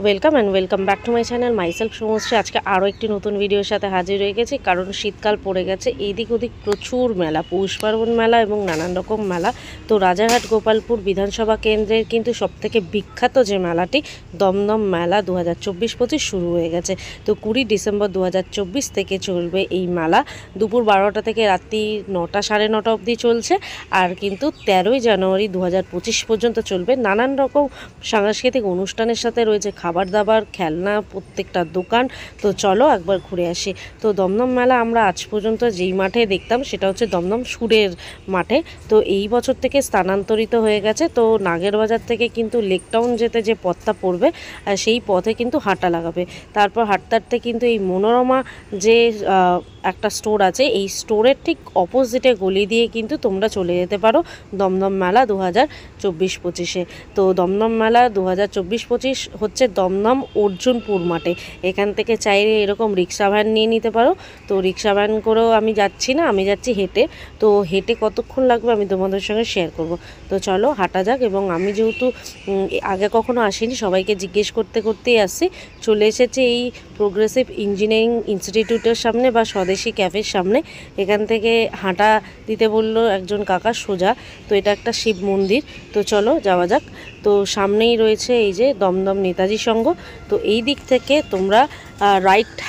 Welcome and welcome back to my channel myself Subhashree. আজকে আরও একটি নতুন ভিডিওর সাথে হাজির হয়ে গেছি, কারণ শীতকাল পড়ে গেছে। এইদিক ওদিক প্রচুর মেলা, পৌষ পার্বণ মেলা এবং নানান রকম মেলা। তো রাজারহাট গোপালপুর বিধানসভা কেন্দ্রের কিন্তু সবথেকে বিখ্যাত যে মেলাটি দমদম মেলা 2024-25 শুরু হয়ে গেছে। তো 20 ডিসেম্বর 2024 থেকে চলবে এই মেলা। দুপুর 12টা থেকে রাত্রি 9টা 9:30 অবধি চলছে, আর কিন্তু 13ই জানুয়ারি 2025 পর্যন্ত চলবে। নানান রকম সাংস্কৃতিক অনুষ্ঠানের সাথে রয়েছে খাবার দাবার, খেলনা, প্রত্যেকটা দোকান। তো চলো একবার ঘুরে আসি। তো দমদম মেলা আমরা আজ পর্যন্ত যেই মাঠে দেখতাম সেটা হচ্ছে দমদম সুরের মাঠে। তো এই বছর থেকে স্থানান্তরিত হয়ে গেছে। তো নাগেরবাজার থেকে কিন্তু লেকটাউন যেতে যে পথটা পড়বে সেই পথে কিন্তু হাঁটা লাগাবে। তারপর হাঁটতে হাঁটতে কিন্তু এই মনোরমা যে একটা স্টোর আছে, এই স্টোরের ঠিক অপোজিটে গলি দিয়ে কিন্তু তোমরা চলে যেতে পারো দমদম মেলা 2024-25-এ। তো দমদম মেলা 2024-25 হচ্ছে দমদম অর্জুনপুর মাঠে। এখান থেকে চাইলে এরকম রিক্সা ভ্যান নিয়ে নিতে পারো। তো রিক্সা ভ্যান করেও আমি যাচ্ছি না, আমি যাচ্ছি হেঁটে। তো হেঁটে কতক্ষণ লাগবে আমি তোমাদের সঙ্গে শেয়ার করব। তো চলো হাঁটা যাক। এবং আমি যেহেতু আগে কখনো আসিনি, সবাইকে জিজ্ঞেস করতে করতেই আসছি, চলে এসেছি এই প্রোগ্রেসিভ ইঞ্জিনিয়ারিং ইনস্টিটিউটের সামনে বা স্বদেশী ক্যাফের সামনে। এখান থেকে হাঁটা দিতে বললো একজন কাকা সোজা। তো এটা একটা শিব মন্দির। তো চলো যাওয়া যাক। তো সামনেই রয়েছে এই যে দমদম নেতাজি সংঘ। তো এই দিক থেকে তোমরা লেফট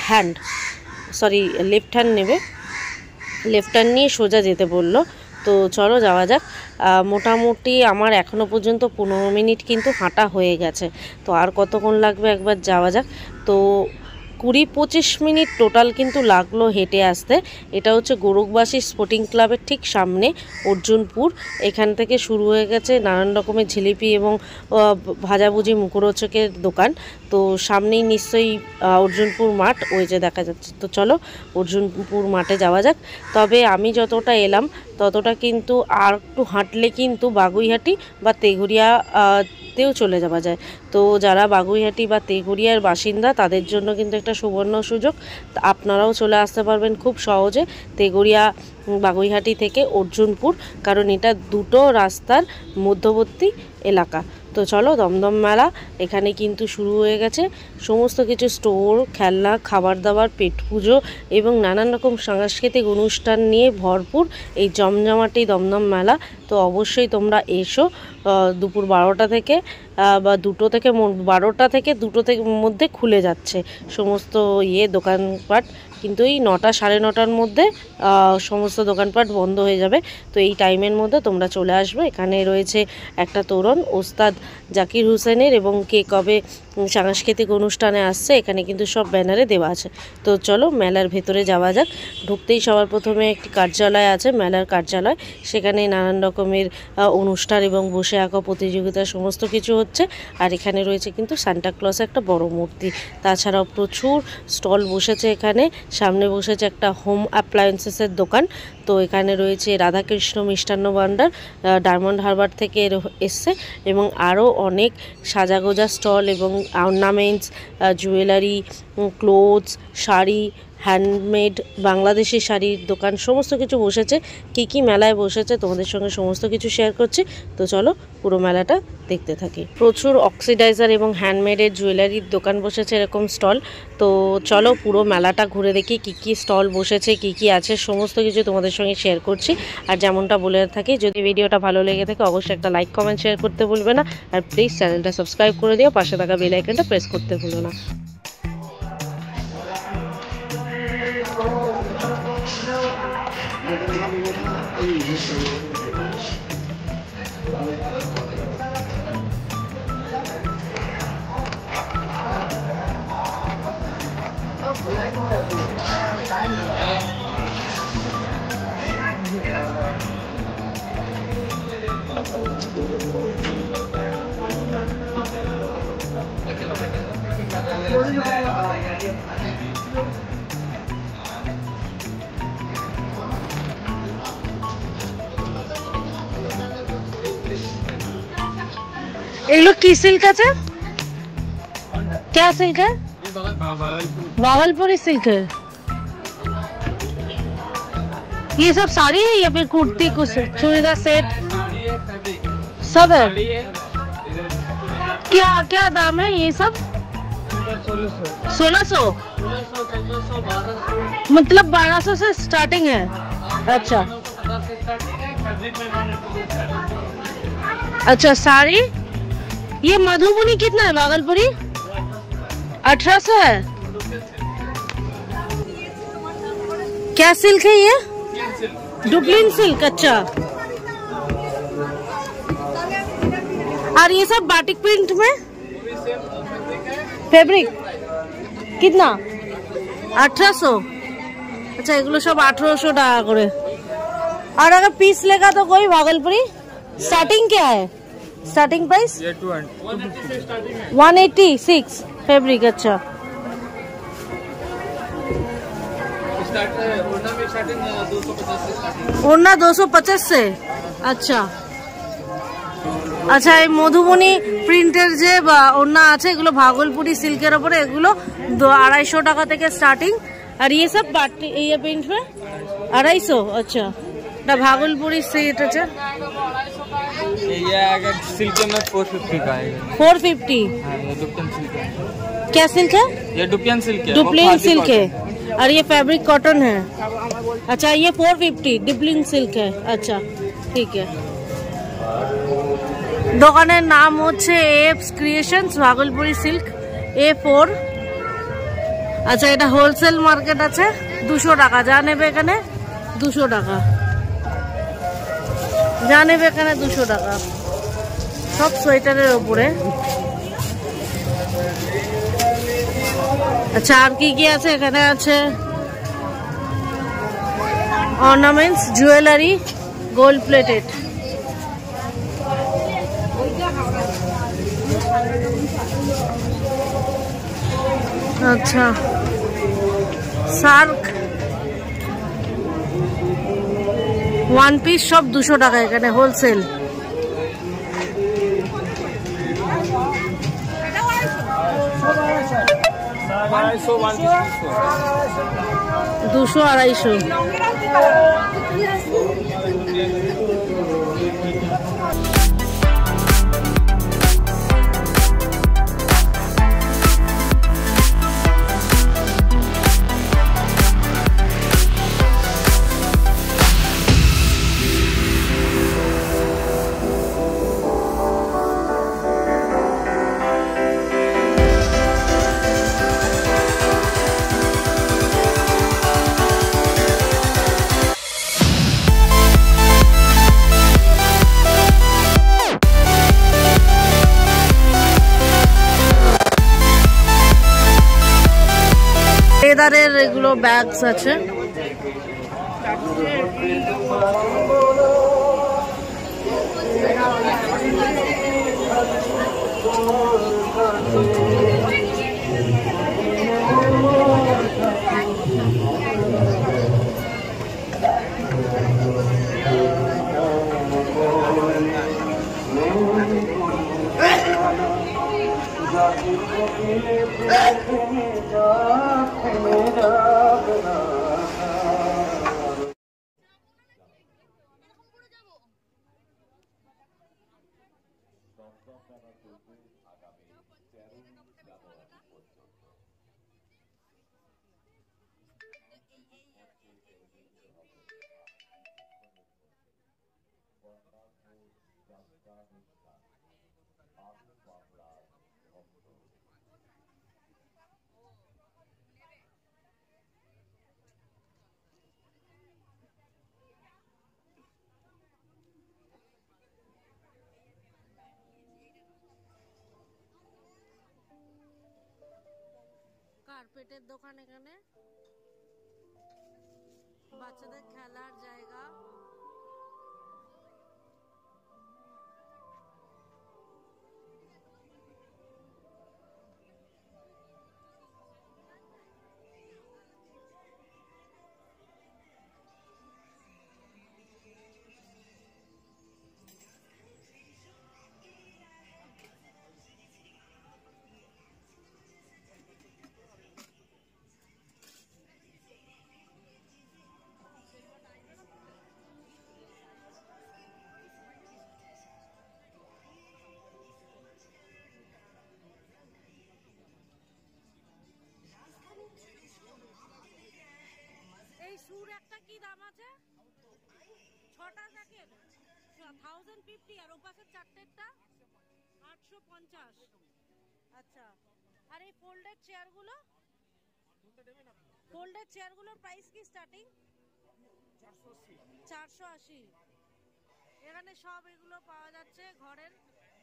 হ্যান্ড নেবে, লেফট হ্যান্ড নিয়ে সোজা যেতে বললো। তো চলো যাওয়া যাক। মোটামুটি আমার এখনও পর্যন্ত 15 মিনিট কিন্তু হাঁটা হয়ে গেছে। তো আর কতক্ষণ লাগবে একবার যাওয়া যাক। তো 20-25 মিনিট টোটাল কিন্তু লাগলো হেঁটে আসতে। এটা হচ্ছে গোরখবাসী স্পোর্টিং ক্লাবের ঠিক সামনে অর্জুনপুর। এখান থেকে শুরু হয়ে গেছে নানান রকমের জিলিপি এবং ভাজাভুজি মুখরোচকের দোকান। তো সামনেই নিশ্চয়ই অর্জুনপুর মাঠ, ওই যে দেখা যাচ্ছে। তো চলো অর্জুনপুর মাঠে যাওয়া যাক। তবে আমি যতটা এলাম ততটা কিন্তু আর একটু হাঁটলে কিন্তু বাগুইহাটি বা তেঘুরিয়া তেও চলে যাওয়া যায়। তো যারা বাগুইহাটি বা তেঘুরিয়ার বাসিন্দা তাদের জন্য কিন্তু একটা সুবর্ণ সুযোগ। আপনারাও চলে আসতে পারবেন খুব সহজে তেঘুরিয়া বাগুইহাটি থেকে অর্জুনপুর, কারণ এটা দুটো রাস্তার মধ্যবর্তী এলাকা। তো চলো দমদম মেলা এখানে কিন্তু শুরু হয়ে গেছে। সমস্ত কিছু স্টোর, খেলনা, খাবার দাবার, পেট পুজো এবং নানান রকম সাংস্কৃতিক অনুষ্ঠান নিয়ে ভরপুর এই জমজমাটি দমদম মেলা। তো অবশ্যই তোমরা এসো। দুপুর 12টা থেকে বা 2টো থেকে 12টা থেকে 2টো থেকে মধ্যে খুলে যাচ্ছে সমস্ত দোকানপাট, কিন্তু এই 9টা 9:30টার মধ্যে সমস্ত দোকানপাট বন্ধ হয়ে যাবে। তো এই টাইমের মধ্যে তোমরা চলে আসবে। এখানে রয়েছে একটা তোরণ ওস্তাদ জাকির হোসেনের, এবং কে কবে সাংস্কৃতিক অনুষ্ঠানে আসছে এখানে কিন্তু সব ব্যানারে দেওয়া আছে। তো চলো মেলার ভেতরে যাওয়া যাক। ঢুকতেই সবার প্রথমে একটি কার্যালয় আছে, মেলার কার্যালয়। সেখানে নানান রকমের অনুষ্ঠান এবং বসে আঁকা প্রতিযোগিতা সমস্ত কিছু হচ্ছে। আর এখানে রয়েছে কিন্তু সান্টা ক্লসের একটা বড় মূর্তি। তাছাড়াও প্রচুর স্টল বসেছে এখানে। সামনে বসেছে একটা হোম অ্যাপ্লায়েন্সেসের দোকান। তো এখানে রয়েছে রাধাকৃষ্ণ মিষ্টান্ন ভাণ্ডার, ডায়মন্ড হারবার থেকে এসছে, এবং আরও অনেক সাজাগোজা স্টল এবং ornaments, jewellery, clothes, sari, handmade Bangladeshi শাড়ির দোকান সমস্ত কিছু বসেছে। কী কী মেলায় বসেছে তোমাদের সঙ্গে সমস্ত কিছু শেয়ার করছি। তো চলো পুরো মেলাটা দেখতে থাকি। প্রচুর অক্সিডাইজার এবং হ্যান্ডমেডের জুয়েলারির দোকান বসেছে, এরকম স্টল। তো চলো পুরো মেলাটা ঘুরে দেখি কী কী স্টল বসেছে, কী কী আছে, সমস্ত কিছু তোমাদের সঙ্গে শেয়ার করছি। আর যেমনটা বলে থাকি, যদি ভিডিওটা ভালো লেগে থাকে অবশ্যই একটা লাইক কমেন্ট শেয়ার করতে ভুলবে না। আর প্লিজ চ্যানেলটা সাবস্ক্রাইব করে দিও, পাশে থাকা বেল আইকনটা প্রেস করতে ভুলো না। এগুলো কি সিল্ক আছে? क्या सिल्क है? भागलपुरी सिल्क है। ये सब साड़ी है या फिर कुर्ती, कुछ चूड़ीदार सेट सब है? क्या क्या दाम है ये सब? 1600 मतलब 1200 से स्टार्टिंग है। अच्छा अच्छा साड़ी ये मधुबनी कितना है? भागलपुरी 1800 है। क्या सिल्क है ये? डुप्लिन सिल्क। अच्छा और ये सब बाटिक प्रिंट में फैब्रिक कितना? 1800। अच्छा एगुलो सब 1800 टाका करे। और अगर पीस लेगा तो कोई भागलपुरी स्टार्टिंग क्या है? Starting price 186 fabric. अच्छा ओढ़ना 250 से। अच्छा अच्छा এই মধুবনী প্রিন্টের যে ওড়না আছে এগুলো ভাগলপুরি সিল্কের উপরে, এগুলো 250 টাকা থেকে স্টার্টিং। আর ये सब बाटी ये प्रिंट में 250। अच्छा এটা भागलपुरी सेट আছে। ये अगर सिल्क में 450 का आएगा। 450। हाँ, ये डुपियन सिल्क है। क्या सिल्क है? ये डुपियन सिल्क है। डुप्लिन सिल्क है और ये फैब्रिक कॉटन है। अच्छा ये 450 डुप्लिन सिल्क है। अच्छा ठीक है। দোকানের নাম হচ্ছে এফস ক্রিয়েশনস ভাগলপুরি সিল্ক A4। আচ্ছা এটা হোলসেল মার্কেট আছে 200 টাকা। যা নেবে এখানে 200 টাকা, যা নেবে এখানে 200 টাকা। সব সোয়েটারের উপরে। আচ্ছা আর কি কি আছে এখানে? আছে অর্নামেন্টস, জুয়েলারি, গোল্ড প্লেটেড। अच्छा सार्क 1 পিস সব 200 টাকা এখানে হোলসেল। 200-250। লেদারের এগুলো ব্যাগস আছে। কার্পেটের দোকান, এখানে বাচ্চাদের খেলার জায়গা। এই সুর একটা কি দাম আছে? 6টা জ্যাকেট 1050, আর ওপাশের চারটেরটা 850। আচ্ছা, আর এই ফোল্ডেড চেয়ারগুলো, ফোল্ডেড চেয়ারগুলোর প্রাইস কি স্টার্টিং? 480। এখানে সব এগুলো পাওয়া যাচ্ছে, ঘরের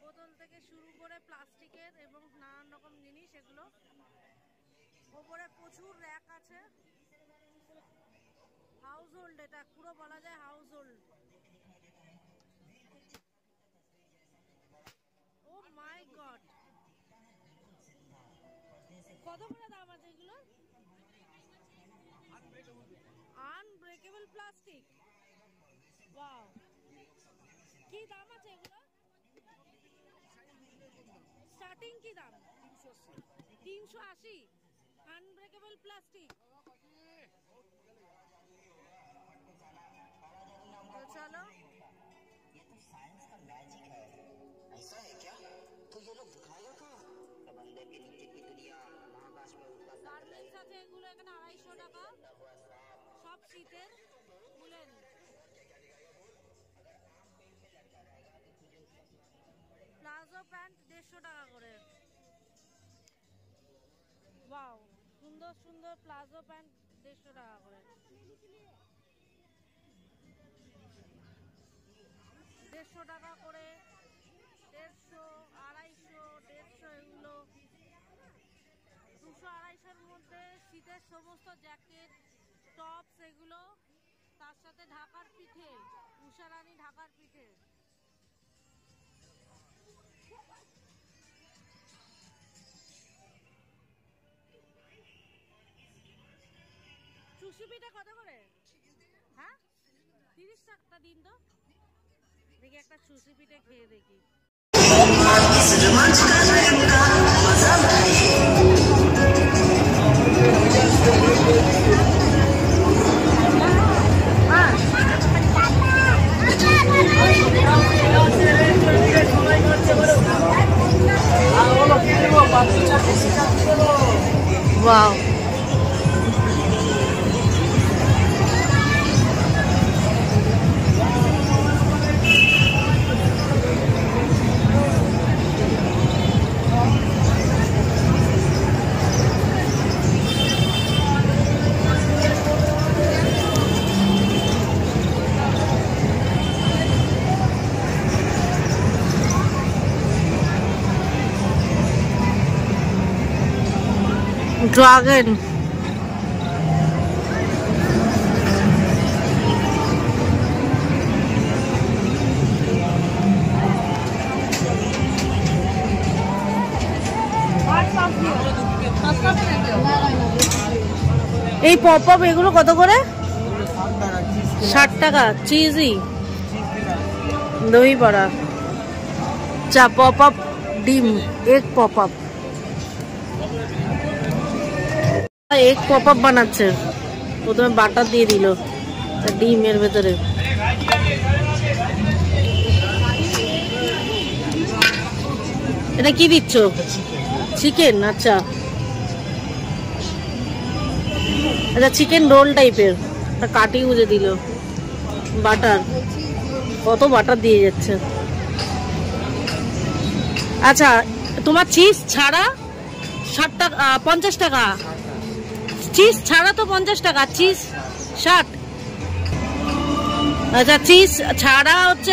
বোতল থেকে শুরু করে প্লাস্টিকের এবং নানান রকম জিনিস। এগুলো ওপরে প্রচুর র্যাক আছে। হাউস হোল্ড, এটা পুরো বলা যায় হাউস হোল্ড। ও মাই গড, কত করে দাম আছে এগুলো? Unbreakable plastic. ওয়াও, কি দাম আছে এগুলো? স্টার্টিং কি দাম? 380। Unbreakable plastic. तो चलो, ये तो साइंस का मैजिक है। ऐसा है क्या? तो ये लोग दिखाएगा कहाँ? समंदर के नीचे की दुनिया, महाकाश में उड़ता গার্মেন্টস আছে এগুলো, এখানে 250 টাকা। সব শীতের উলেন। প্লাজো প্যান্ট 150 টাকা করে। ওয়াও, সুন্দর সুন্দর প্লাজো প্যান্ট 150 টাকা করে। 150 টাকা করে, 150, 250, 150 এগুলো। 200-250-এর মধ্যে শীতের সমস্ত জ্যাকেট, টপস এগুলো, তার সাথে ঢাকার পিঠে, উষারানী ঢাকার পিঠে। চুষি পিঠে কত করে? হ্যাঁ, 30 টাকা দিন তো। দেখি একটা চুষি পিঠে খেয়ে দেখি। Wow. Dragon. এই পপ আপ এগুলো কত করে? 60 টাকা। চিজি দই বড়া, চা পপ আপ, ডিম, এক পপ আপ। এক পপ আপ বানাচ্ছে, প্রথমে বাটার দিয়ে দিল ডিমের ভেতরে। এটা কি দিচ্ছ? চিকেন? আচ্ছা আচ্ছা, চিকেন রোল টাইপের। কাটি গুঁজে দিল, বাটার, কত বাটার দিয়ে যাচ্ছে। আচ্ছা, তোমার চিজ ছাড়া 60 টাকা, 50 টাকা। চিজ ছাড়া তো 50 টাকা, চিজ 60। আচ্ছা, চিজ ছাড়া হচ্ছে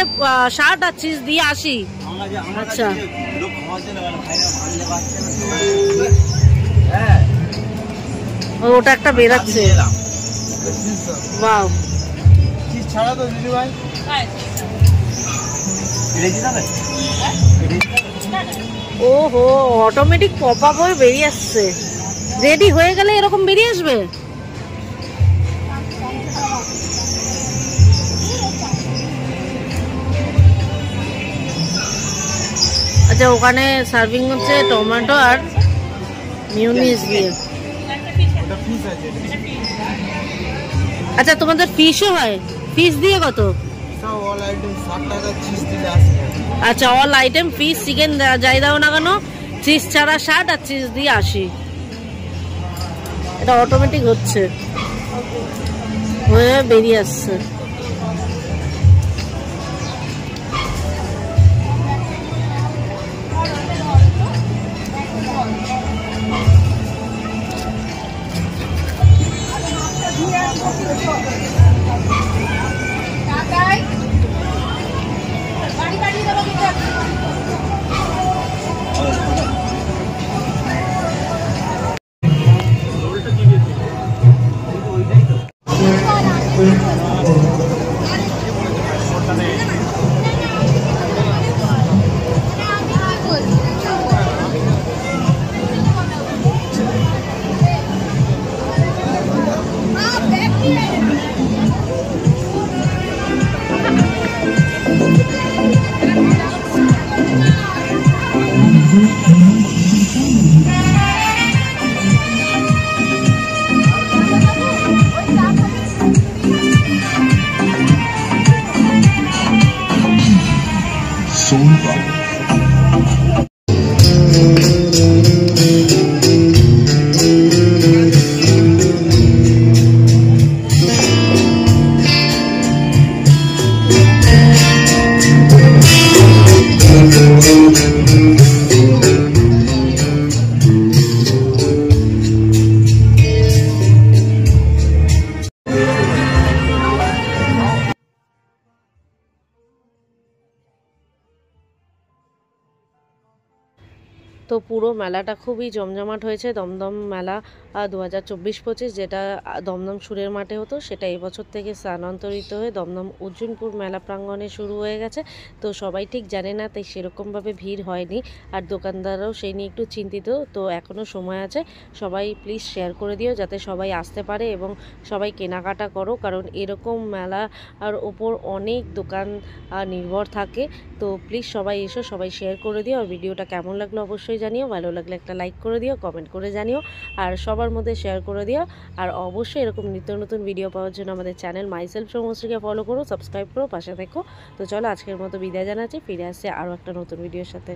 60 আর চিজ দিয়ে 80। আচ্ছা, ওটা একটা বেরাচ্ছে। বাহ, চিজ ছাড়া তো দিদি ভাই। ওহো, অটোমেটিক পপ আপ হয়ে বেরিয়ে আসছে। রেডি হয়ে গেলে এরকম বেরিয়ে আসবে। আচ্ছা, ওখানে সার্ভিং হচ্ছে টমেটো আর মিউনিস দিয়ে। ওটা ফিস আছে। আচ্ছা, তোমাদের ফিশও হয়? ফিশ দিয়ে কত? সব অল আইটেম 60 টাকা, চিজ দিলে 80 টাকা। আচ্ছা, অল আইটেম ফিশ চিকেন যাই দাও না কেন, চিজ ছাড়া 60 আর চিজ দিয়ে 80। এটা অটোমেটিক হচ্ছে, হয়ে বেরিয়ে আসছে। তো পুরো মেলাটা খুবই জমজমাট হয়েছে। দমদম মেলা 2024-25, যেটা দমদম সুরের মাঠে হতো, সেটা এবছর থেকে স্থানান্তরিত হয়ে দমদম অর্জুনপুর মেলা প্রাঙ্গণে শুরু হয়ে গেছে। তো সবাই ঠিক জানে না, তাই সেরকমভাবে ভিড় হয়নি, আর দোকানদাররাও সেই নিয়ে একটু চিন্তিত। তো এখনও সময় আছে, সবাই প্লিজ শেয়ার করে দিও যাতে সবাই আসতে পারে এবং সবাই কেনাকাটা করো, কারণ এরকম মেলা আর ওপর অনেক দোকান নির্ভর থাকে। তো প্লিজ সবাই এসো, সবাই শেয়ার করে দিও। আর ভিডিওটা কেমন লাগলো অবশ্যই জানিও, ভালো লাগলে একটা লাইক করে দিও, কমেন্ট করে জানিও, আর সবার মধ্যে শেয়ার করে দিও। আর অবশ্যই এরকম নিত্য নতুন ভিডিও পাওয়ার জন্য আমাদের চ্যানেল মাইসেলফ সমশ্রীকে ফলো করো, সাবস্ক্রাইব করো, পাশে থেকো। তো চলো, আজকের মতো বিদায় জানাচ্ছি, ফিরে আসছে আরও একটা নতুন ভিডিওর সাথে।